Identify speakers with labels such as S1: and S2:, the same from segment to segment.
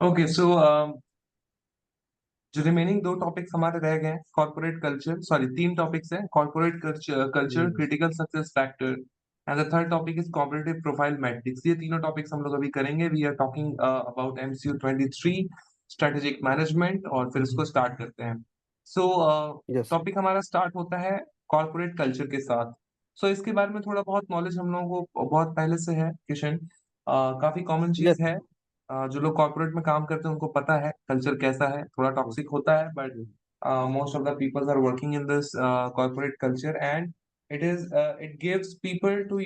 S1: Okay so जो remaining दो topics हमारे रह गए हैं कॉर्पोरेट कल्चर, सॉरी तीन टॉपिक्स हैं। Corporate culture,
S2: hmm,
S1: critical success factor and the third topic is competitive profile matrix. ये तीनों टॉपिक्स हम लोग अभी करेंगे। We are talking about MCU 23 strategic management, और फिर उसको स्टार्ट करते हैं। सो
S2: यस,
S1: टॉपिक हमारा स्टार्ट होता है कॉर्पोरेट कल्चर के साथ। सो इसके बारे में थोड़ा बहुत नॉलेज हम लोगों को बहुत पहले से है किशन। काफी कॉमन
S2: यस।
S1: चीज है। जो लोग कॉर्पोरेट में काम करते हैं उनको पता है कल्चर कैसा है, थोड़ा
S2: हुँ,
S1: टॉक्सिक होता है, but
S2: hmm,
S1: most of the people are working in this corporate culture, and it gives people to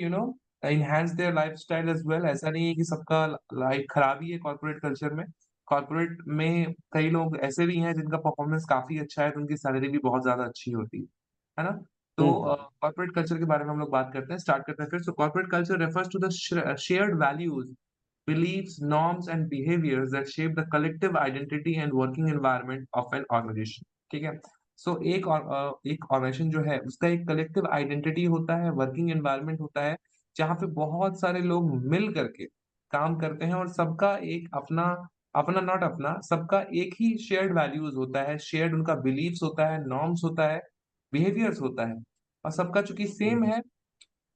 S1: enhance their lifestyle as well। ऐसा नहीं है कि सबका लाइफ खराब ही है कॉर्पोरेट कल्चर में। कॉर्पोरेट में कई लोग ऐसे भी हैं जिनका परफॉर्मेंस काफी अच्छा है, तो उनकी सैलरी भी बहुत ज्यादा अच्छी होती है ना। तो
S2: हुँ, हुँ,
S1: कॉर्पोरेट कल्चर के बारे में हम लोग बात करते हैं, स्टार्ट करते हैं फिर। So corporate culture refers to the shared values, beliefs, norms, and behaviors that shape the collective identity and working environment of an organization। ठीक है। सो एक ऑर्गेनाइजेशन जो है उसका एक कलेक्टिव आइडेंटिटी होता है, वर्किंग एनवायरनमेंट होता है, जहाँ पे बहुत सारे लोग मिल करके काम करते हैं, और सबका एक अपना अपना नॉट अपना सबका एक ही शेयर्ड वैल्यूज होता है, शेयर्ड उनका बिलीव्स होता है, नॉर्म्स होता है, बिहेवियर्स होता है, और सबका चूंकि
S2: हुँ,
S1: सेम है।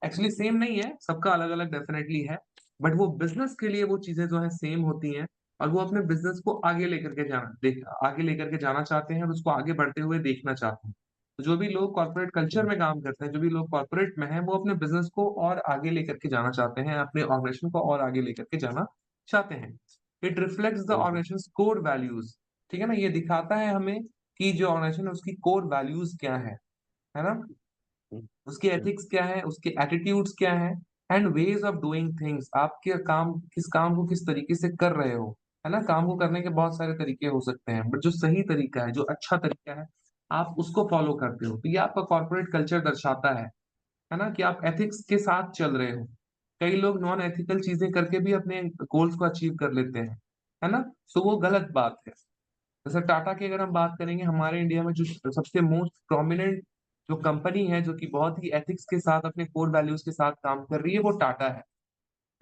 S1: एक्चुअली सेम नहीं है, सबका अलग-अलग डेफ़िनेटली है, बट वो बिज़नेस के लिए वो चीज़ें जो हैं सेम होती हैं, और वो अपने बिज़नेस को आगे लेकर के जाना चाहते हैं और उसको आगे बढ़ते हुए देखना चाहते हैं। तो जो भी लोग कॉर्पोरेट कल्चर
S2: हुँ,
S1: में काम करते हैं, जो भी लोग कॉर्पोरेट में हैं, वो अपने बिज़नेस को और आगे लेकर के जाना चाहते हैं, अपने ऑर्गनाइज़ेशन को और आगे लेकर के जाना चाहते हैं। It reflects the
S2: hmm, hmm,
S1: organisations core values. ठीक है ना? ये दिखाता है हमें कि जो ऑर्गनाइज़ेशन है उसकी कोर वैल्यूज़ क्या है ना?
S2: हुँ,
S1: उसकी
S2: हुँ,
S1: एथिक्स क्या है, उसके एटीट्यूड्स क्या हैं, and ways of doing things. आपके काम को किस तरीके से कर रहे हो, है ना? काम को करने के बहुत सारे तरीके हो सकते हैं, बट जो सही तरीका है, जो अच्छा तरीका है, आप उसको फ़ॉलो करते हो। तो ये आपका कॉर्पोरेट कल्चर दर्शाता है ना? कि आप एथिक्स के साथ चल रहे हो। कई लोग नॉन एथिकल चीज़ें करके भी अपने गोल्स को अचीव कर लेते हैं, है ना? सो वो गलत बात है। जैसे टाटा की अगर हम बात करेंगे, हमारे इंडिया में जो सबसे मोस्ट प्रोमिनेंट जो कंपनी है, जो कि बहुत ही एथिक्स के साथ अपने कोर वैल्यूज के साथ काम कर रही है, वो टाटा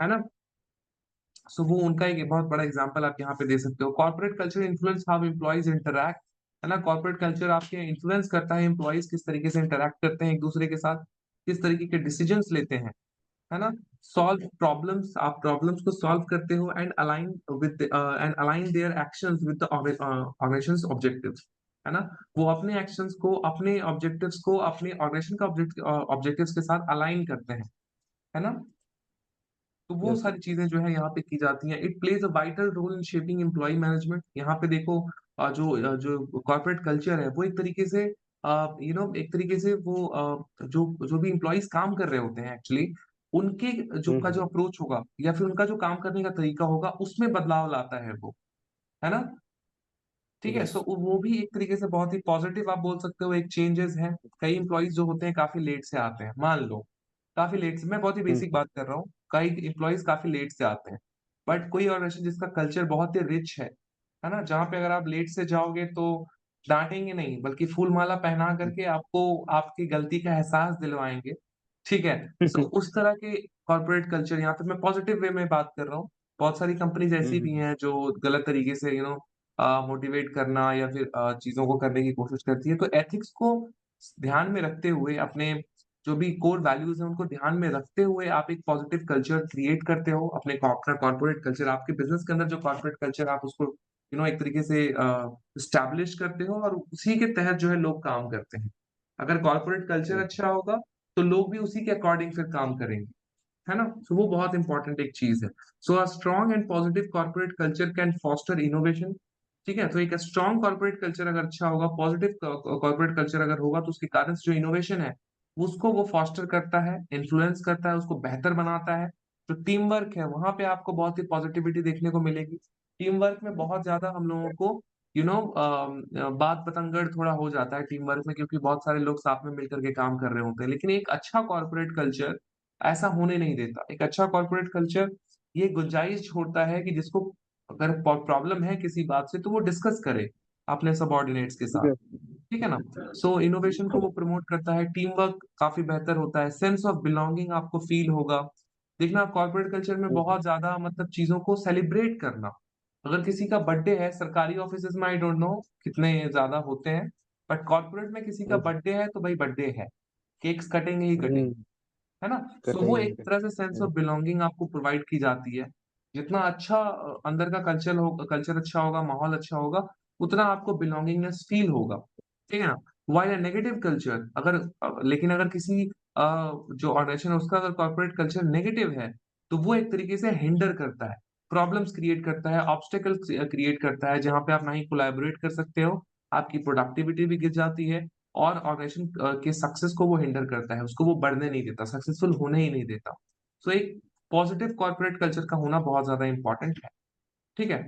S1: है ना? सो वो उनका एक बहुत बड़ा एग्जांपल आप यहाँ पे दे सकते हो। Corporate culture influence how employees interact, है ना? कॉर्पोरेट कल्चर आपके इन्फ्लुएंस करता है एम्प्लॉइज किस तरीके से इंटरैक्ट करते हैं एक दूसरे के साथ, किस तरीके के डिसीजंस लेते हैं, है ना? सॉल्व प्रॉब्लम्स, आप प्रॉब्लम्स को सॉल्व करते हो, and align their actions with the organisations objectives, है ना? वो अपने एक्शंस को, अपने ऑब्जेक्टिव्स को अपने ऑर्गेनाइजेशन का ऑब्जेक्टिव्स के साथ अलाइन करते हैं, है ना? तो वो
S2: यस,
S1: सारी चीज़ें जो है यहाँ पे की जाती हैं। It plays a vital role in shaping employee management. यहाँ पे देखो जो कॉर्पोरेट कल्चर है वो एक तरीके से एक तरीके से वो जो जो भी एम्प्लॉइज़ काम कर रहे होते हैं एक्चुअली, उनके जो
S2: हुँ,
S1: का
S2: हुँ,
S1: जो अप्रोच होगा या फिर उनका जो काम करने का तरीका होगा, उसमें बदलाव लाता है वो, है ना? ठीक है?
S2: यस,
S1: सो वो भी एक तरीके से बहुत ही पॉज़िटिव आप बोल सकते हो, एक चेंजेज़ है। कई एम्प्लॉइज़ जो होते हैं काफ़ी लेट से आते हैं, मान लो, काफ़ी लेट से, मैं बहुत ही
S2: हुँ,
S1: बेसिक बात कर रहा हूँ। कई एम्प्लॉइज़ काफ़ी लेट से आते हैं, बट कोई ऑर्गनाइज़ेशन जिसका कल्चर बहुत ही रिच है ना? जहाँ पे अगर आप लेट से जाओगे तो डाँटेंगे नहीं, बल्कि फूल-माला पहना
S2: हुँ,
S1: करके आपको आपकी गलती का एहसास दिलवाएँगे, ठीक है? सो उस तरह के कॉर्पोरेट कल्चर, यहाँ पे मैं पॉज़िटिव वे में बात कर रहा हूँ। बहुत सारी कंपनीज़
S2: हुँ,
S1: ऐसी भी
S2: हुँ,
S1: हैं जो गलत तरीके से मोटिवेट करना या फिर चीज़ों को करने की कोशिश करती है। तो एथिक्स को ध्यान में रखते हुए, अपने जो भी कोर वैल्यूज़ हैं उनको ध्यान में रखते हुए आप एक पॉजिटिव कल्चर क्रिएट करते हो, अपना कॉर्पोरेट कल्चर, आपके बिज़नेस के अंदर जो कॉर्पोरेट कल्चर आप उसको एक तरीके से एस्टैब्लिश करते हो, और उसी के तहत जो है लोग काम करते हैं। अगर कॉर्पोरेट कल्चर
S2: हुँ,
S1: अच्छा होगा, तो लोग भी उसी के अकॉर्डिंग फिर काम करेंगे। है ना? सो वो बहुत इम्पोर्टेंट एक चीज़ है। So a strong and positive corporate culture can foster innovation. ठीक है? तो एक स्ट्रॉन्ग कॉर्पोरेट कल्चर अगर अच्छा होगा, पॉजिटिव कॉर्पोरेट कल्चर अगर होगा, तो उसके कारण से जो इनोवेशन है, उसको वो फोस्टर करता है, इन्फ्लुएंस करता है, उसको बेहतर बनाता है। जो टीम वर्क है, वहाँ पे आपको बहुत ही पॉजिटिविटी देखने को मिलेगी। टीम वर्क में बहुत ज़्यादा हम लोगों को बात बतंगड़ थोड़ा हो जाता है टीम वर्क में, क्योंकि बहुत सारे लोग साथ में मिलकर के काम कर रहे होते हैं। लेकिन एक अच्छा कॉर्पोरेट कल्चर ऐसा होने नहीं देता। एक अच्छा कॉर्पोरेट कल्चर ये गुंजाइश छोड़ता है कि जिसको अगर प्रॉब्लम है किसी बात से, तो वो डिस्कस करे अपने सबऑर्डिनेट्स के साथ।
S2: यस,
S1: ठीक है ना? सो इनोवेशन को वो प्रमोट करता है, टीम वर्क काफ़ी बेहतर होता है, सेंस ऑफ बिलॉन्गिंग आपको फ़ील होगा। देखना, कॉर्पोरेट कल्चर में
S2: हुँ, हुँ,
S1: बहुत ज़्यादा मतलब चीज़ों को सेलिब्रेट करना, अगर किसी का बर्थडे है, सरकारी ऑफिसेज में आई डोंट नो कितने ज्यादा होते हैं, बट कॉर्पोरेट में किसी का
S2: हम्म,
S1: बर्थडे है तो भाई बर्थडे है, केक्स कटेंगे ही कटेंगे,
S2: हम्म,
S1: है ना। सो वो
S2: कटेंगे
S1: एक तरह से सेंस ऑफ
S2: कटेंगे।
S1: बिलोंगिंग आपको प्रोवाइड की जाती है। जितना अच्छा अंदर का कल्चर अच्छा होगा, माहौल अच्छा होगा, उतना आपको बिलोंगिंगनेस फील होगा, ठीक है ना। वाइल अ नेगेटिव कल्चर, अगर लेकिन अगर किसी जो ऑर्गेनाइजेशन है उसका अगर कॉर्पोरेट कल्चर नेगेटिव है, तो वो एक तरीके से हिंडर करता है, प्रॉब्लम्स क्रिएट करता है, ऑब्स्टेकल्स क्रिएट करता है, जहां पे आप ना ही कोलैबोरेट कर सकते हो, आपकी प्रोडक्टिविटी भी गिर जाती है, और ऑर्गेनाइजेशन के सक्सेस को वो हिंडर करता है, उसको वो बढ़ने नहीं देता, सक्सेसफुल होने ही नहीं देता। सो एक पॉजिटिव कॉर्पोरेट कल्चर का होना बहुत ज्यादा इंपॉर्टेंट है, ठीक है।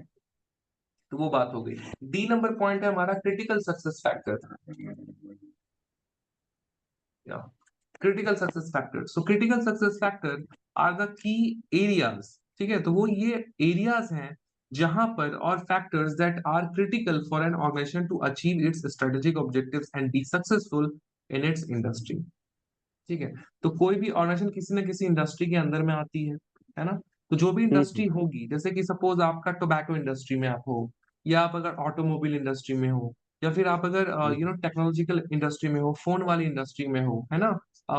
S1: तो वो बात हो गई। डी नंबर पॉइंट है हमारा critical success factor. Critical success factor, so critical success factor are the key areas, ठीक है। तो वो ये एरियाज हैं जहां पर, और factors that are critical for an organization to achieve its strategic objectives and be successful in its industry, ठीक है। तो कोई भी ऑर्गेनाइजेशन किसी न किसी इंडस्ट्री के अंदर में आती है ना। तो जो भी
S2: हम्म,
S1: इंडस्ट्री होगी, जैसे कि सपोज आपका टोबैको इंडस्ट्री में आप हो, या आप अगर ऑटोमोबाइल इंडस्ट्री में हो, या फिर आप अगर
S2: हम्म,
S1: टेक्नोलॉजिकल इंडस्ट्री में हो, फोन वाली इंडस्ट्री में हो, है ना,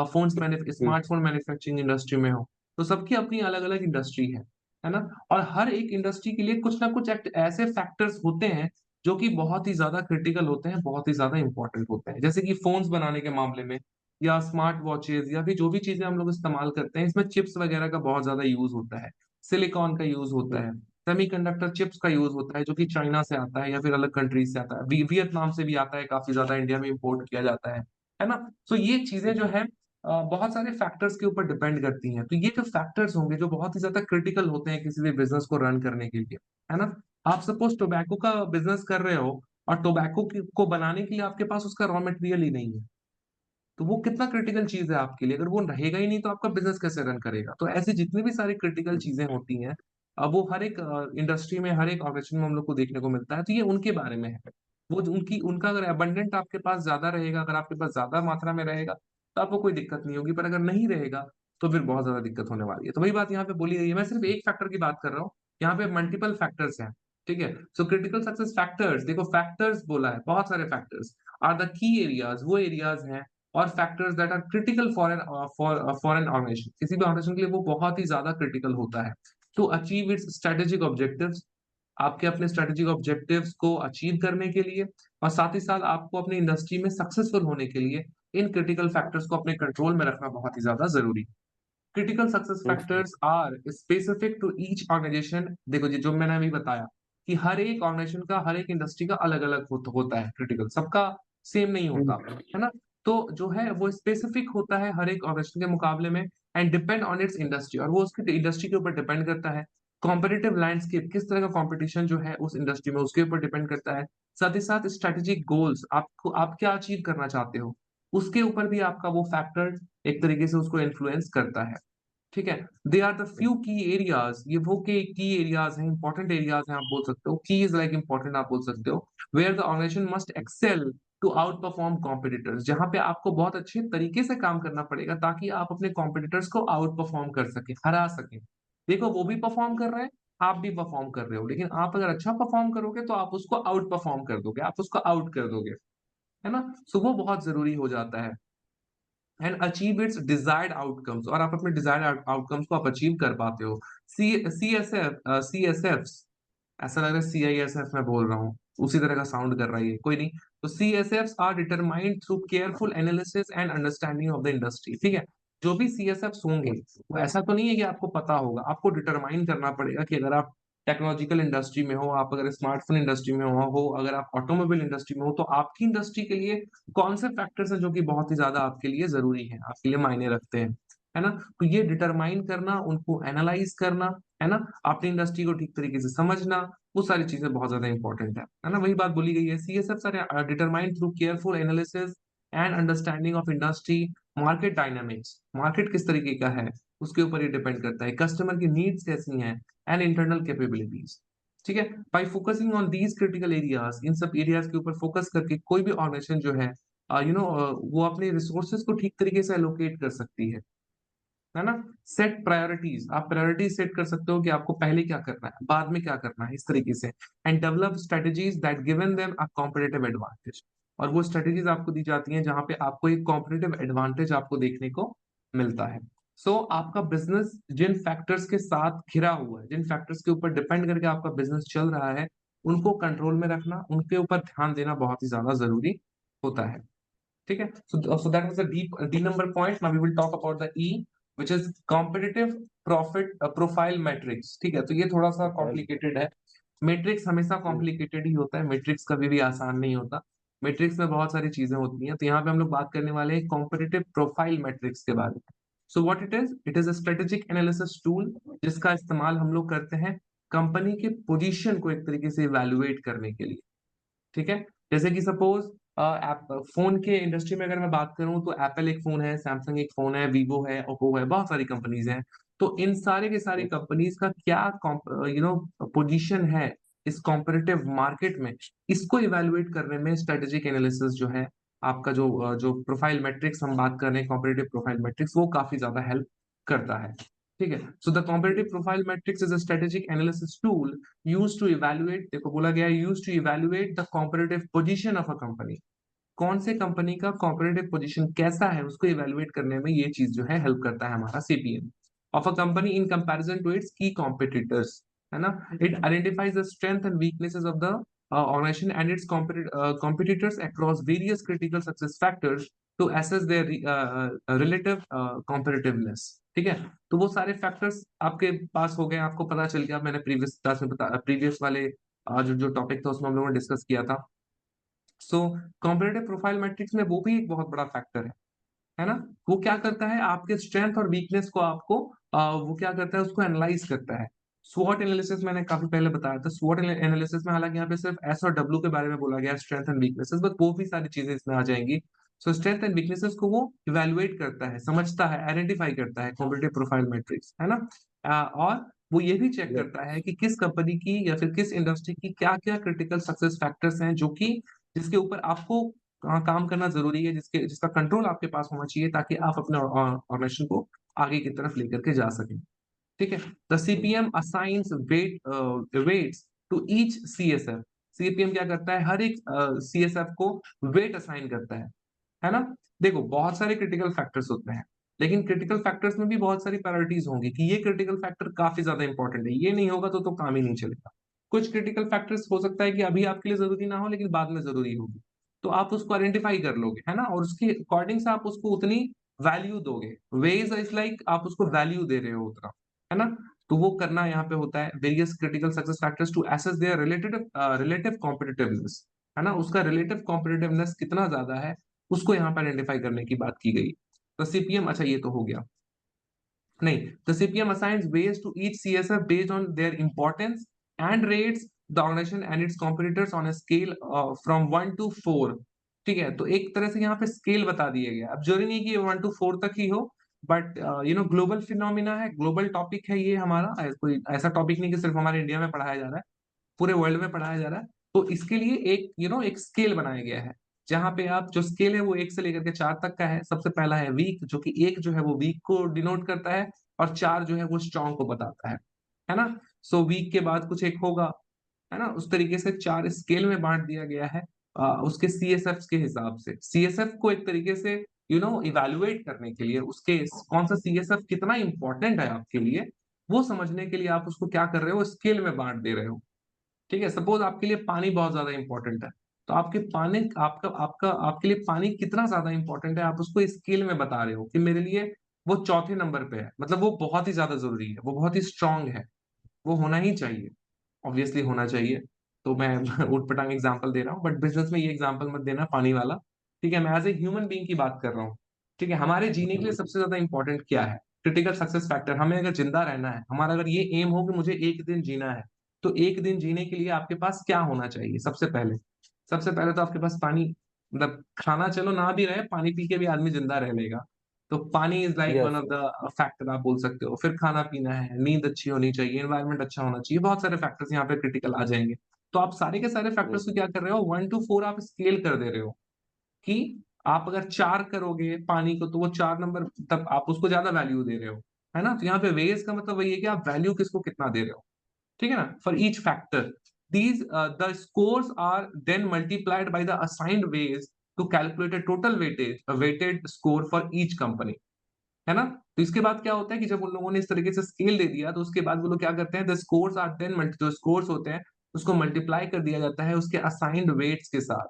S1: फोन
S2: हम्म,
S1: स्मार्टफोन मैन्युफैक्चरिंग इंडस्ट्री में हो, तो सबकी अपनी अलग अलग इंडस्ट्री है ना। और हर एक इंडस्ट्री के लिए कुछ ना कुछ ऐसे फैक्टर्स होते हैं जो कि बहुत ही ज्यादा क्रिटिकल होते हैं, बहुत ही ज्यादा इंपॉर्टेंट होते हैं। जैसे कि फोन्स बनाने के मामले में, या स्मार्ट वॉचेज, या फिर जो भी चीजें हम लोग इस्तेमाल करते हैं, इसमें चिप्स वगैरह का बहुत ज्यादा यूज होता है, सिलिकॉन का यूज होता है, सेमीकंडक्टर चिप्स का यूज होता है, जो कि चाइना से आता है या फिर अलग कंट्रीज से आता है, वियतनाम से भी आता है, काफी ज्यादा इंडिया में इंपोर्ट किया जाता है ना। तो ये चीजें जो है बहुत सारे फैक्टर्स के ऊपर डिपेंड करती हैं। तो ये जो फैक्टर्स होंगे जो बहुत ही ज्यादा क्रिटिकल होते हैं किसी भी बिजनेस को रन करने के लिए, है ना। आप सपोज टोबैको का बिजनेस कर रहे हो, और टोबैको को बनाने के लिए आपके पास उसका रॉ मटेरियल ही नहीं है, तो वो कितना क्रिटिकल चीज है आपके लिए। अगर वो रहेगा ही नहीं तो आपका बिजनेस कैसे रन करेगा। तो ऐसी जितनी भी सारी क्रिटिकल चीजें होती हैं, अब वो हर एक इंडस्ट्री में, हर एक ऑर्गेनाइजेशन में हम लोग को देखने को मिलता है, तो ये उनके बारे में है। वो उनकी उनका अगर अबंडेंट आपके पास ज्यादा रहेगा, अगर आपके पास ज्यादा मात्रा में रहेगा, तो आपको कोई दिक्कत नहीं होगी, पर अगर नहीं रहेगा तो फिर बहुत ज्यादा दिक्कत होने वाली है। तो वही बात यहाँ पे बोली गई है, मैं सिर्फ एक फैक्टर की बात कर रहा हूँ, यहाँ पे मल्टीपल फैक्टर्स हैं, ठीक है। सो क्रिटिकल सक्सेस फैक्टर्स, देखो फैक्टर्स बोला है, बहुत सारे factors are the key areas, वो एरियाज हैं और factors that are critical for an organization, किसी भी ऑर्गेनाइजेशन के लिए वो बहुत ही ज्यादा क्रिटिकल होता है to achieve its strategic objectives, आपके अपने स्ट्रेटेजिक ऑब्जेक्टिव्स को अचीव करने के लिए, और साथ ही साथ आपको अपनी इंडस्ट्री में सक्सेसफुल होने के लिए इन क्रिटिकल फैक्टर्स को अपने कंट्रोल में रखना बहुत ही ज्यादा जरूरी है। Critical success
S2: hmm,
S1: factors are specific to each organization, देखो जी जो मैंने अभी बताया कि हर एक ऑर्गेनाइजेशन का, हर एक इंडस्ट्री का अलग अलग होता है क्रिटिकल, सबका सेम नहीं होता,
S2: हम्म,
S1: है ना। तो जो है वो स्पेसिफिक होता है हर एक ऑर्गेनाइजेशन के मुकाबले में, and depend on it's industry, और वो उसकी इंडस्ट्री के ऊपर डिपेंड करता है। कॉम्पिटिटिव लैंडस्केप, किस तरह का कॉम्पिटिशन जो है उस इंडस्ट्री में, उसके ऊपर डिपेंड करता है। साथ ही साथ स्ट्रेटेजिक गोल्स, आपको आप क्या अचीव करना चाहते हो, उसके ऊपर भी आपका वो फैक्टर एक तरीके से उसको इन्फ्लुएंस करता है, ठीक है। दे आर द फ्यू की एरियाज, ये वो के की एरियाज हैं, इंपॉर्टेंट एरियाज हैं, आप बोल सकते हो की इज लाइक इंपॉर्टेंट, आप बोल सकते हो, where the organization must excel to outperform competitors, जहां पे आपको बहुत अच्छे तरीके से काम करना पड़ेगा ताकि आप अपने कॉम्पिटिटर्स को आउट परफॉर्म कर सके, हरा सके। देखो वो भी परफॉर्म कर रहे हैं, आप भी परफॉर्म कर रहे हो, लेकिन आप अगर अच्छा परफॉर्म करोगे तो आप उसको आउट परफॉर्म कर दोगे, आप उसको आउट कर दोगे, है ना। सो वो बहुत जरूरी हो जाता है, and achieve it's desired outcomes, और आप अपने डिजायर्ड आउटकम्स को आप अचीव कर पाते हो। सी एस एफ ऐसा लग रहा है CISF में बोल रहा हूँ, उसी तरह का साउंड कर रहा है ये, कोई नहीं। तो CSFs are determined through careful analysis and understanding of the industry, ठीक है। जो भी CSFs होंगे, वो ऐसा तो नहीं है कि आपको पता होगा, आपको डिटरमाइन करना पड़ेगा कि अगर आप टेक्नोलॉजिकल इंडस्ट्री में हो, आप अगर स्मार्टफोन इंडस्ट्री में हो, अगर आप ऑटोमोबाइल इंडस्ट्री में हो, तो आपकी इंडस्ट्री के लिए कौन से फैक्टर्स हैं जो कि बहुत ही ज्यादा आपके लिए जरूरी है, आपके लिए मायने रखते हैं, है ना। तो ये डिटरमाइन करना, उनको एनालाइज करना, है ना, अपनी इंडस्ट्री को ठीक तरीके से समझना, वो सारी चीजें बहुत ज्यादा इंपॉर्टेंट है ना। वही बात बोली गई है, CSF सारे determine through careful analysis and understanding of industry, market dynamics, market किस तरीके का है उसके ऊपर ये डिपेंड करता है, कस्टमर की नीड्स कैसी हैं, एंड इंटरनल कैपेबिलिटीज, ठीक है। By focusing on these critical areas, इन सब एरियाज के ऊपर फोकस करके कोई भी ऑर्गेनाइजेशन जो है वो अपने रिसोर्सेज को ठीक तरीके से एलोकेट कर सकती है, है ना। सेट प्रायोरिटीज, आप प्रायोरिटीज सेट कर सकते हो कि आपको पहले क्या करना है, बाद में क्या करना है, इस तरीके से। And develop strategies that given them a competitive advantage, और वो स्ट्रेटेजीज आपको दी जाती हैं जहां पे आपको एक कॉम्पिटिटिव एडवांटेज आपको देखने को मिलता है। आपका बिजनेस जिन फैक्टर्स के साथ घिरा हुआ है, जिन फैक्टर्स के ऊपर डिपेंड करके आपका बिजनेस चल रहा है, उनको कंट्रोल में रखना, उनके ऊपर ध्यान देना बहुत ही ज्यादा जरूरी होता है। ठीक है। So that was the D number point. Now we will talk about the E, which is competitive profit profile matrix. ठीक है, तो ये थोड़ा सा
S2: प्रोफाइल।
S1: कॉम्प्लिकेटेड है। मैट्रिक्स हमेशा कॉम्प्लिकेटेड ही होता है, मैट्रिक्स कभी भी आसान नहीं होता। मैट्रिक्स में बहुत सारी चीजें होती हैं, तो यहाँ पे हम लोग बात करने वाले हैं कॉम्पिटिटिव प्रोफाइल मैट्रिक्स के बारे में। What it is a strategic analysis tool, जिसका इस्तेमाल हम लोग करते हैं कंपनी के पोजीशन को एक तरीके से इवैल्यूएट करने के लिए। ठीक है। जैसे कि सपोज फोन के इंडस्ट्री में अगर मैं बात करूं तो एप्पल एक फोन है, सैमसंग एक फोन है, वीवो है, ओप्पो है, बहुत सारी कंपनीज हैं। तो इन सारे के सारी कंपनीज का क्या पोजीशन है इस कॉम्पिटिटिव मार्केट में, इसको इवेलुएट करने में स्ट्रेटेजिक एनालिसिस जो है, आपका जो प्रोफाइल मैट्रिक्स हम बात कर रहे हैं, कॉम्पिटिटिव प्रोफाइल मैट्रिक्स, वो काफी ज्यादा हेल्प करता है। ठीक है। The competitive profile matrix is a strategic analysis tool use to evaluate, देखो बोला गया है use to evaluate the competitive position of a company. कौन से कंपनी का कॉम्पिटिटिव पोजीशन कैसा है उसको इवेलुएट करने में ये चीज जो है हेल्प करता है हमारा CPM of a company in comparison to its key competitors, है ना। It identifies the strength and weaknesses of the organization and its competitors across various critical success factors to assess their relative competitiveness। ठीक है। तो वो सारे factors आपके पास हो गए, आपको पता चल गया। मैंने प्रीवियस क्लास में बता, प्रीवियस वाले जो टॉपिक था उसमें हम लोगों ने डिस्कस किया था। कॉम्पिटिटिव प्रोफाइल मैट्रिक्स में वो भी एक बहुत बड़ा फैक्टर है ना। वो क्या करता है, आपके स्ट्रेंथ और वीकनेस को आपको वो क्या करता है, उसको एनालाइज करता है। स्वॉट एनालिसिस मैंने काफी पहले बताया था। स्वॉट एनालिसिस में हालांकि यहाँ पे सिर्फ एस और डब्ल्यू के बारे में बोला गया, स्ट्रेंथ एंड वीकनेसेस, बट वो भी सारी चीजें इसमें आ जाएंगी। स्ट्रेंथ एंड वीकनेसेस को वो इवेलुएट करता है, समझता है, आइडेंटिफाई करता है कॉम्पिटिटिव प्रोफाइल मैट्रिक्स, है ना। और वो ये भी चेक
S2: यस।
S1: करता है कि किस कंपनी की या फिर किस इंडस्ट्री की क्या क्या क्रिटिकल सक्सेस फैक्टर्स हैं, जो कि जिसके ऊपर आपको काम करना जरूरी है, जिसका कंट्रोल आपके पास होना चाहिए, ताकि आप अपने ऑर्गेनाइजेशन को आगे की तरफ लेकर के जा सकें। ठीक है। The CPM assigns weights to each CSF. CPM क्या करता है, हर एक सीएसएफ को वेट असाइन करता है ना। देखो बहुत सारे क्रिटिकल फैक्टर्स होते हैं, लेकिन क्रिटिकल फैक्टर्स में भी बहुत सारी प्रायोरिटीज होंगी कि ये क्रिटिकल फैक्टर काफी ज्यादा इंपॉर्टेंट है, ये नहीं होगा तो काम ही नहीं चलेगा। कुछ क्रिटिकल फैक्टर्स हो सकता है कि अभी आपके लिए जरूरी ना हो, लेकिन बाद में जरूरी होगी, तो आप उसको आइडेंटिफाई कर लोगे, है ना, और उसके अकॉर्डिंग से आप उसको उतनी वैल्यू दोगे। वेज इज लाइक आप उसको वैल्यू दे रहे हो उतना, है ना। तो वो करना यहाँ पे होता है, various critical success factors to assess their relative competitiveness, है ना, उसका रिलेटिव कॉम्पिटिटिवनेस कितना ज्यादा है, उसको यहाँ पे आइडेंटिफाई करने की बात की गई। तो सीपीएम, अच्छा ये तो हो गया। नहीं, the CPM assigns weights to each CSF based on their importance and rates the organization and its competitors on a scale from 1 to 4। ठीक है, तो एक तरह से यहाँ पे स्केल बता दिया गया। अब जरूरी नहीं कि 1 to 4 तक ही हो, बट ग्लोबल फिनोमिना है, ग्लोबल टॉपिक है ये हमारा, कोई ऐसा टॉपिक नहीं कि सिर्फ हमारे इंडिया में पढ़ाया जा रहा है, पूरे वर्ल्ड में पढ़ाया जा रहा है। तो इसके लिए एक एक स्केल बनाया गया है, जहां पे आप जो स्केल है वो 1 से लेकर के 4 तक का है। सबसे पहला है वीक, जो कि 1 जो है वो वीक को डिनोट करता है, और 4 जो है वो स्ट्रॉन्ग को बताता है ना। वीक के बाद कुछ एक होगा, है ना। उस तरीके से 4 स्केल में बांट दिया गया है उसके सीएसएफ के हिसाब से। सीएसएफ को एक तरीके से इवेलुएट करने के लिए, उसके कौन सा सीएसएफ कितना इंपॉर्टेंट है आपके लिए, वो समझने के लिए आप उसको क्या कर रहे हो, स्केल में बांट दे रहे हो। ठीक है। सपोज आपके लिए पानी बहुत ज्यादा इंपॉर्टेंट है, तो आपके पानी आपका आपका आपके लिए पानी कितना ज्यादा इंपॉर्टेंट है, आप उसको स्केल में बता रहे हो कि मेरे लिए वो चौथे नंबर पे है, मतलब वो बहुत ही ज्यादा जरूरी है, वो बहुत ही स्ट्रांग है, वो होना ही चाहिए, ऑब्वियसली होना चाहिए। तो मैं उठ पटांग एग्जांपल दे रहा हूँ, बट बिजनेस में ये एग्जांपल मत देना पानी वाला। ठीक है, मैं एज ए ह्यूमन बीइंग की बात कर रहा हूँ। ठीक है, हमारे जीने के लिए सबसे ज्यादा इंपॉर्टेंट क्या है, क्रिटिकल सक्सेस फैक्टर। हमें अगर जिंदा रहना है, हमारा अगर ये एम हो कि मुझे एक दिन जीना है, तो एक दिन जीने के लिए आपके पास क्या होना चाहिए, सबसे पहले तो आपके पास पानी, मतलब खाना चलो ना भी रहे, पानी पी के भी आदमी जिंदा रह लेगा। तो पानी is like one
S2: yes.
S1: Of the factor आप बोल सकते हो। फिर खाना पीना है, नींद अच्छी होनी चाहिए, एनवायरनमेंट अच्छा होना चाहिए, बहुत सारे फैक्टर्स यहाँ पे क्रिटिकल आ जाएंगे। तो आप सारे के सारे फैक्टर्स को क्या कर रहे हो, 1 to 4 आप स्केल कर दे रहे हो कि आप अगर 4 करोगे पानी को तो वो 4 नंबर, तब आप उसको ज्यादा वैल्यू दे रहे हो, है ना। तो यहाँ पे वेज का मतलब वही है कि आप वैल्यू किसको कितना दे रहे हो, ठीक है ना। For each factor these the scores are then multiplied by the assigned weights to calculate a total weighted score for each company, है ना। तो इसके बाद क्या होता है कि जब उन लोगों ने इस तरीके से स्केल दे दिया तो उसके बाद वो लोग क्या करते हैं, द स्कोर्स आर देन, जो स्कोर्स होते हैं उसको मल्टीप्लाई कर दिया जाता है उसके असाइंड वेट्स के साथ,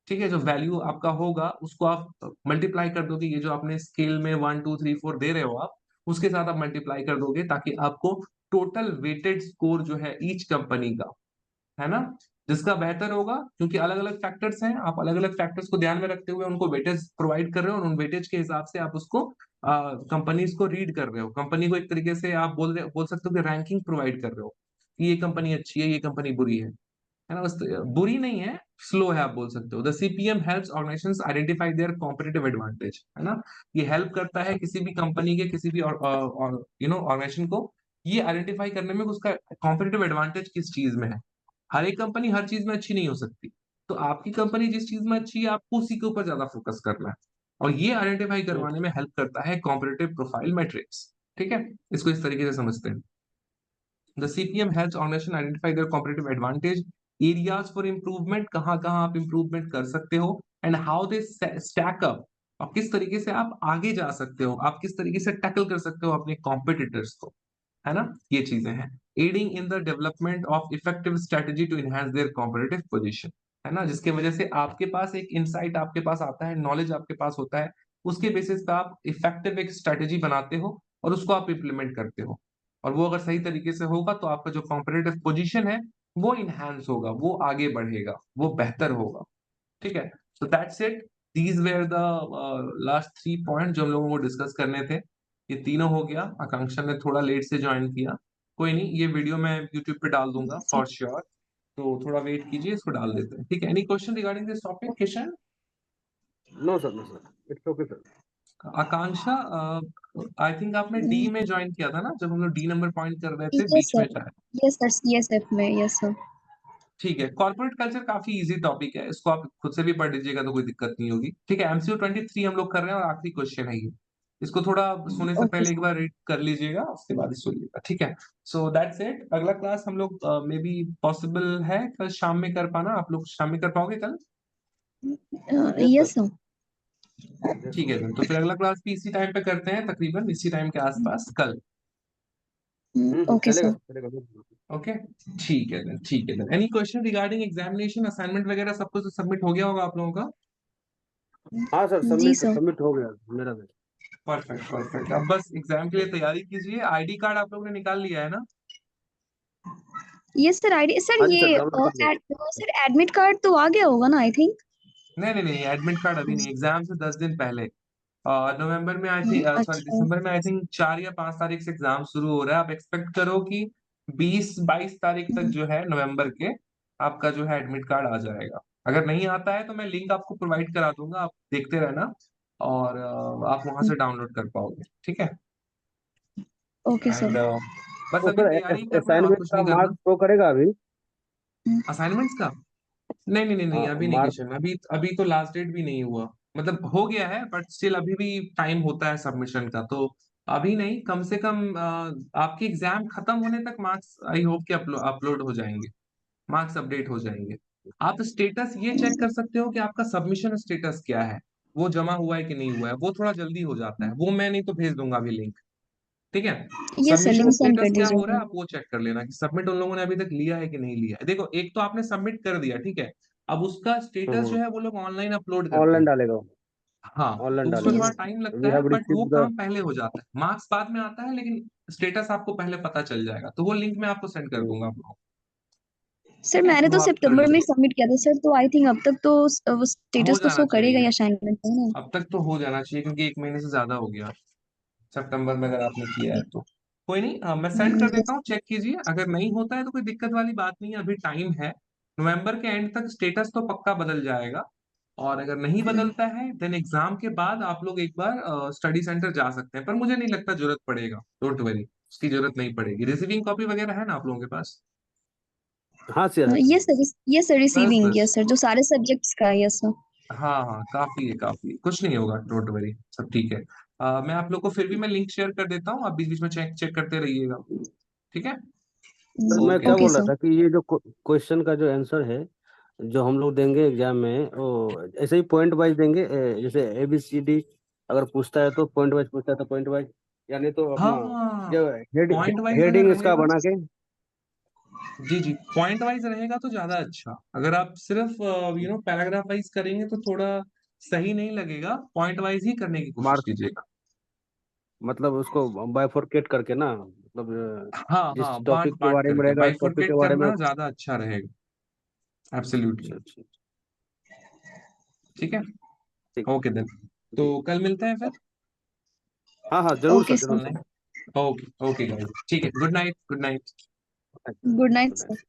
S1: ठीक है। जो वैल्यू आपका होगा उसको आप मल्टीप्लाई कर दोगे, ये जो आपने स्केल में 1 2 3 4 दे रहे हो आप, उसके साथ आप मल्टीप्लाई कर दोगे ताकि आपको टोटल वेटेड स्कोर जो है ईच कंपनी का, है ना, जिसका बेहतर होगा, क्योंकि अलग अलग फैक्टर्स हैं, आप अलग अलग फैक्टर्स को ध्यान में रखते हुए उनको वेटेज प्रोवाइड कर रहे हो और उन वेटेज के हिसाब से आप उसको कंपनीज को रीड कर रहे हो, कंपनी को एक तरीके से आप बोल सकते हो कि रैंकिंग प्रोवाइड कर रहे हो कि ये कंपनी अच्छी है, ये कंपनी बुरी है ना। बस बुरी नहीं है, स्लो है, आप बोल सकते हो। The CPM helps organisations identify their competitive advantage, है ना। ये हेल्प करता है किसी भी कंपनी के, किसी भी ऑर्गेनाइजेशन को ये आइडेंटिफाई करने में कि उसका कॉम्पिटिटिव एडवांटेज किस चीज में है। हर एक कंपनी हर चीज में अच्छी नहीं हो सकती, तो आपकी कंपनी जिस चीज में अच्छी है आपको उसी के ऊपर ज्यादा फोकस करना है, और ये आइडेंटिफाई
S2: हम्म,
S1: करवाने में हेल्प करता है कॉम्पिटिटिव प्रोफाइल मैट्रिक्स, ठीक है। इसको इस तरीके से समझते हैं। The CPM helps organization identify their competitive advantage, areas for improvement, कहाँ कहाँ आप इम्प्रूवमेंट कर सकते हो, and how they stack up, और किस तरीके से आप आगे जा सकते हो, आप किस तरीके से टैकल कर सकते हो अपने कॉम्पिटिटर्स को, है ना। ये चीजें हैं। Aiding in the development of effective strategy to enhance their competitive position, है ना, जिसके वजह से आपके पास एक इंसाइट आपके पास आता है, नॉलेज आपके पास होता है, उसके बेसिस पे आप इफेक्टिव एक स्ट्रेटेजी बनाते हो और उसको आप इम्प्लीमेंट करते हो, और वो अगर सही तरीके से होगा तो आपका जो कॉम्पिटिटिव पोजीशन है वो इनहेंस होगा, वो आगे बढ़ेगा, वो बेहतर होगा, ठीक है। So that's it, these were the last 3 point जो हम लोगों को डिस्कस करने थे। ये तीनों हो गया, आकांक्षा ने थोड़ा लेट से ज्वाइन किया, कोई नहीं, ये वीडियो मैं यूट्यूब पे डाल दूंगा
S3: Yes, sir.
S1: फॉर श्योर, तो थोड़ा वेट कीजिए, इसको डाल देते हैं, ठीक है। Any question regarding this topic, Kishan?
S2: No sir, no sir, it's okay sir.
S1: Akanksha, I think आपने डी में ज्वाइन किया था ना, जब हम लोग डी नंबर पॉइंट कर रहे थे
S3: Yes,
S1: बीच
S3: sir.
S1: में शायद।
S3: Yes, sir. CSF में yes, sir.
S1: ठीक है, कॉर्पोरेट कल्चर काफी इजी टॉपिक है, इसको आप खुद से भी पढ़ लीजिएगा तो कोई दिक्कत नहीं होगी, ठीक है। MCQ 23 हम लोग कर रहे हैं और आखिरी क्वेश्चन है ये, इसको थोड़ा सोने से
S3: Okay,
S1: पहले एक
S3: sir.
S1: बार रीड कर लीजिएगा, उसके बाद ही सोइएगा, ठीक है। सो दैट्स इट, अगला क्लास हम लोग मे बी पॉसिबल है कल शाम में कर पाना, आप लोग शाम में कर पाओगे कल?
S2: Yes sir,
S3: Yes, sir.
S2: Yes
S1: ठीक है
S2: सर।
S1: then, तो फिर अगला क्लास भी इसी टाइम पे करते हैं, तकरीबन इसी टाइम के आसपास कल।
S3: Okay,
S2: चलेगा
S3: sir.
S2: सर, चलेगा सर।
S1: ओके, ठीक है then, ठीक है then। Any question regarding examination assignment वगैरह सब कुछ सबमिट हो गया होगा आप लोगों का?
S2: हाँ सर,
S3: जी
S2: सबमिट
S3: सर.
S2: सबमिट हो गया मेरा भी।
S1: परफेक्ट परफेक्ट, अब बस एग्जाम के लिए तैयारी कीजिए। आईडी कार्ड आप लोगों ने निकाल लिया है ना?
S3: Yes, sir. ID सर
S2: हाँ जी सर,
S3: ये
S2: डाउनलोड कर लिया।
S3: सर एडमिट कार्ड तो आ गया होगा ना आई थिंक.
S1: नहीं नहीं नहीं, एडमिट कार्ड अभी नहीं, एग्जाम से 10 दिन पहले। नवंबर में आई थिंक, सॉरी
S3: अच्छा.
S1: दिसंबर में आई थिंक 4 या 5 तारीख से एग्जाम शुरू हो रहा है, आप एक्सपेक्ट करो कि 20 22 तारीख तक जो है नवंबर के आपका जो है एडमिट कार्ड आ जाएगा। अगर नहीं आता है तो मैं लिंक आपको प्रोवाइड करा दूंगा, आप देखते रहना, और आप वहां से डाउनलोड कर पाओगे, ठीक है।
S3: Okay
S1: and
S3: sir.
S1: बस
S2: तो
S1: अभी
S2: सर,
S1: तैयारी करना है और
S2: असाइनमेंट
S1: कुछ
S2: का
S1: नहीं करना।
S2: मार्क्स शो करेगा अभी?
S1: असाइनमेंट्स का? नहीं नहीं नहीं नहीं,
S2: हाँ,
S1: अभी नहीं
S2: मार्क्स।
S1: किशन, अभी अभी तो लास्ट डेट भी नहीं हुआ, मतलब हो गया है बट स्टिल अभी भी टाइम होता है सबमिशन का, तो अभी नहीं, कम से कम आपकी एग्जाम खत्म होने तक मार्क्स आई होप कि अपलोड हो जाएंगे, मार्क्स अपडेट हो जाएंगे। आप स्टेटस ये चेक कर सकते हो कि आपका सबमिशन स्टेटस क्या है, वो जमा हुआ है कि नहीं हुआ है, वो थोड़ा जल्दी हो जाता है, वो मैं नहीं तो भेज दूंगा अभी लिंक, ठीक है।
S3: ये sir
S1: submission
S3: link send
S1: status
S3: कर
S1: क्या हो रहा
S3: दीजिएगा.
S1: है आप वो चेक कर लेना कि सबमिट उन लोगों ने अभी तक लिया है कि नहीं लिया है। देखो, एक तो आपने सबमिट कर दिया, ठीक है, अब उसका स्टेटस जो है वो लोग ऑनलाइन अपलोड करते
S2: ऑनलाइन
S1: हैं,
S2: डालेगा,
S1: हाँ,
S2: ऑनलाइन
S1: तो उसमें
S2: डालेगा।
S1: थोड़ा
S3: यस.
S1: टाइम लगता
S2: वी
S1: है
S2: हैव
S1: बट वो
S2: रिसीव्ड द।
S1: काम पहले हो जाता है, मार्क्स बाद में आता है, लेकिन स्टेटस आपको पहले पता चल जाएगा, तो वो लिंक मैं आपको सेंड कर दूंगा आप लोगों को,
S3: सर
S1: ठीक है,
S3: मैंने
S1: तो
S3: तो
S1: वो आप कर
S3: सितंबर में
S1: लीजिए।
S3: सबमिट किया था सर, तो आई थिंक अब तक तो वो
S1: हो
S3: स्टेटस तो
S1: जाना
S3: शो करेगा
S1: चाहिए,
S3: ही असाइनमेंट है ना.
S1: अब तक तो हो जाना चाहिए क्योंकि 1 महीने से ज्यादा हो गया, सितंबर में अगर आपने किया है तो कोई नहीं, मैं सेंड कर देता
S3: यस.
S1: हूँ, चेक कीजिए, अगर नहीं होता है तो कोई दिक्कत वाली बात नहीं है, अभी टाइम है, नवंबर के एंड तक स्टेटस तो पक्का बदल जाएगा, और अगर नहीं बदलता है देन एग्जाम के बाद आप लोग एक बार स्टडी सेंटर जा सकते हैं, पर मुझे नहीं लगता जरूरत पड़ेगा, डोंट वरी, उसकी जरूरत नहीं पड़ेगी, रिसीविंग कॉपी वगैरह है ना आप लोगों के पास?
S2: हाँ सर, है
S3: ये
S2: सर।
S3: सर, ये सर
S1: बस
S3: रिसीविंग,
S1: बस,
S3: यस सर, जो सारे सब्जेक्ट्स का है, यस सर.
S1: हाँ हाँ, काफी है, काफी है, कुछ नहीं होगा, डोंट वरी, सब ठीक है। मैं आप लोग को फिर भी मैं लिंक शेयर कर देता हूँ, आप बीच बीच में चेक चेक करते रहिएगा, ठीक है।
S2: सर मैं
S1: ओके
S2: क्या
S3: ओके
S2: बोल रहा
S3: सर।
S2: था कि ये जो क्वेश्चन का जो आंसर है जो हम लोग देंगे एग्जाम में वो ऐसे ही पॉइंट वाइज देंगे, जैसे ABCD अगर पूछता है तो पॉइंट वाइज पूछता है तो पॉइंट वाइज, यानी तो अपना
S1: हाँ,
S2: जो
S1: पॉइंट वाइज अगर
S2: हेडिंग इसका
S1: रहेगा
S2: बना
S1: तो,
S2: के।
S1: जी जी, पॉइंट वाइज रहेगा तो ज्यादा अच्छा। अगर आप सिर्फ पैराग्राफ वाइज करेंगे तो थोड़ा सही नहीं लगेगा, पॉइंट वाइज ही करने की कोशिश
S2: मार्क
S1: कीजिएगा।
S2: मतलब उसको बाइफरकेट करके ना, मतलब
S1: हाँ हाँ,
S2: जिस
S1: बांट
S2: टॉपिक के
S1: बांट
S2: बारे में
S1: करके
S2: रहेगा उस टॉपिक के
S1: बाइफरकेट
S2: बारे में।
S1: करना ज्यादा अच्छा रहेगा, एब्सोल्युटली।
S2: अच्छा अच्छा।
S1: ठीक है,
S2: ठीक।
S1: ओके देन, तो
S2: जी।
S1: कल मिलते हैं फिर।
S2: हाँ हाँ जरूर
S3: ओके
S2: सर,
S3: सर।
S2: जरूर सर।
S1: ओके ओके गाइस, ठीक है, good night, good night.
S3: Good night
S2: Good
S3: sir.
S2: night.